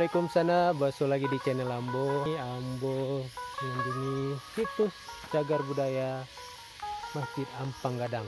Assalamualaikum sana, basuh lagi di channel Ambo. Ambo mengunjungi situs cagar budaya Masjid Ampang Gadang.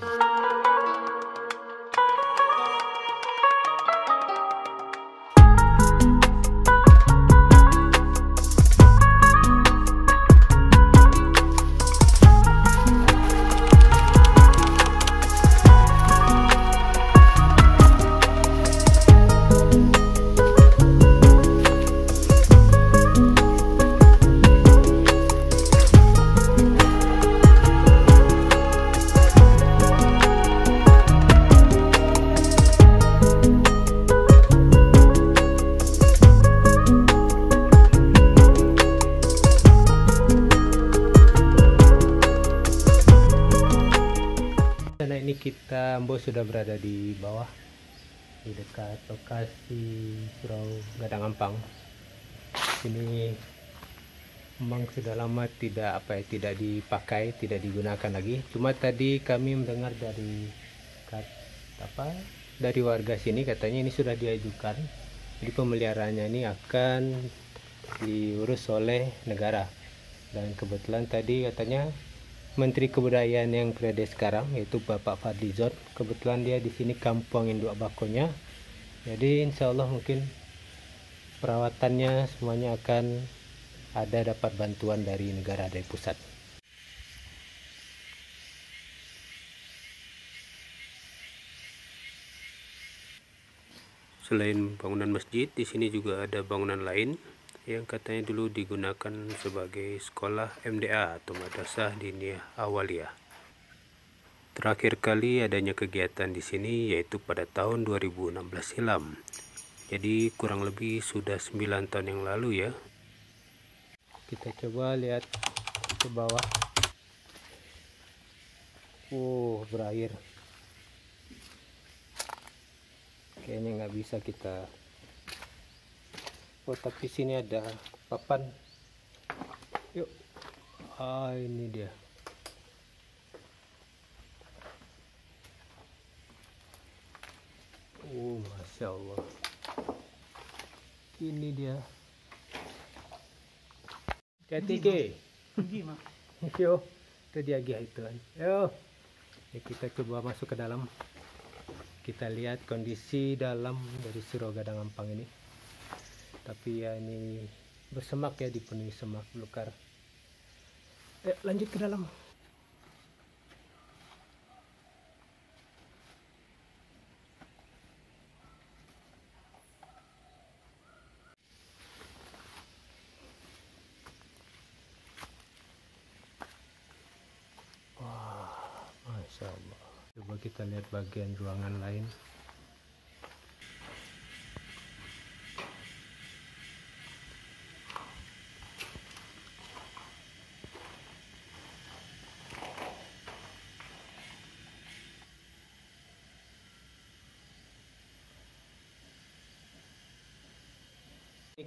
Ini kita Ambo sudah berada di bawah, di dekat lokasi Surau Gadang Ampang. Ini memang sudah lama tidak dipakai, tidak digunakan lagi. Cuma tadi kami mendengar dari warga sini, katanya ini sudah diajukan. Jadi pemeliharaannya ini akan diurus oleh negara. Dan kebetulan tadi katanya Menteri Kebudayaan yang periode sekarang, yaitu Bapak Fadlizon, kebetulan dia di sini kampung induk bakonya. Jadi insya Allah mungkin perawatannya semuanya akan dapat bantuan dari negara, dari pusat. Selain bangunan masjid, di sini juga ada bangunan lain yang katanya dulu digunakan sebagai sekolah MDA atau Madrasah Diniyah Awaliyah. Terakhir kali adanya kegiatan di sini yaitu pada tahun 2016 silam. Jadi kurang lebih sudah 9 tahun yang lalu ya. Kita coba lihat ke bawah. Berair. Kayaknya nggak bisa kita. Tapi sini ada papan. Yuk. Ini dia. Masya Allah. Ini dia. Ketiga. Yo, itu dia itu. Yo. Kita coba masuk ke dalam. Kita lihat kondisi dalam dari Surau Gadang Ampang ini. Tapi ya ini bersemak ya, dipenuhi semak belukar. Lanjut ke dalam. Wah, Masya Allah. Coba kita lihat bagian ruangan lain.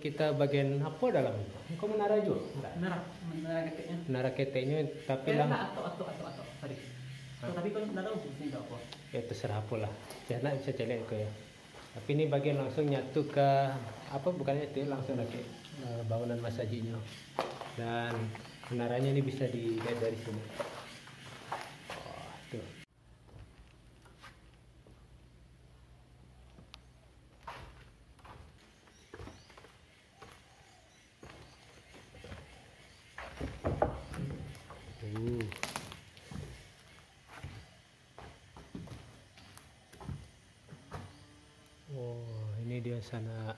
Kita bagian apa dalam? Kau menara juga? Menara keteknya, tapi atau sorry. Tapi kalau menara ini enggak apa. Ya terserah apa lah. Jangan bisa celek ke ya. Tapi ini bagian langsung nyatu ke bukannya itu langsung lagi bangunan masjidnya. Dan menaranya ini bisa dilihat dari sini. Tuh. Ini dia sana.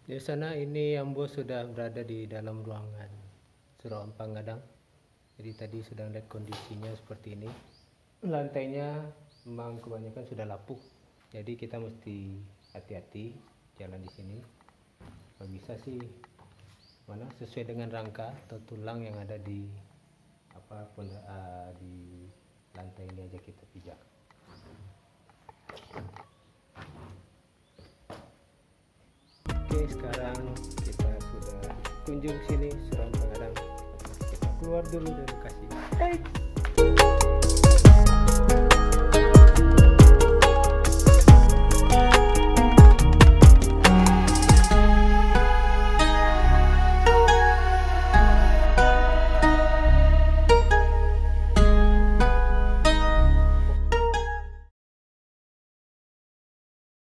Di sana ini Ambo sudah berada di dalam ruangan Surau Ampang Gadang. Jadi tadi sudah lihat kondisinya seperti ini. Lantainya memang kebanyakan sudah lapuk. Jadi kita mesti hati-hati jalan di sini. Kalau bisa sih sesuai dengan rangka atau tulang yang ada di di lantai ini aja kita pijak. Oke, sekarang kita sudah kunjung sini Suram Pengadang. Kita keluar dulu dari lokasi.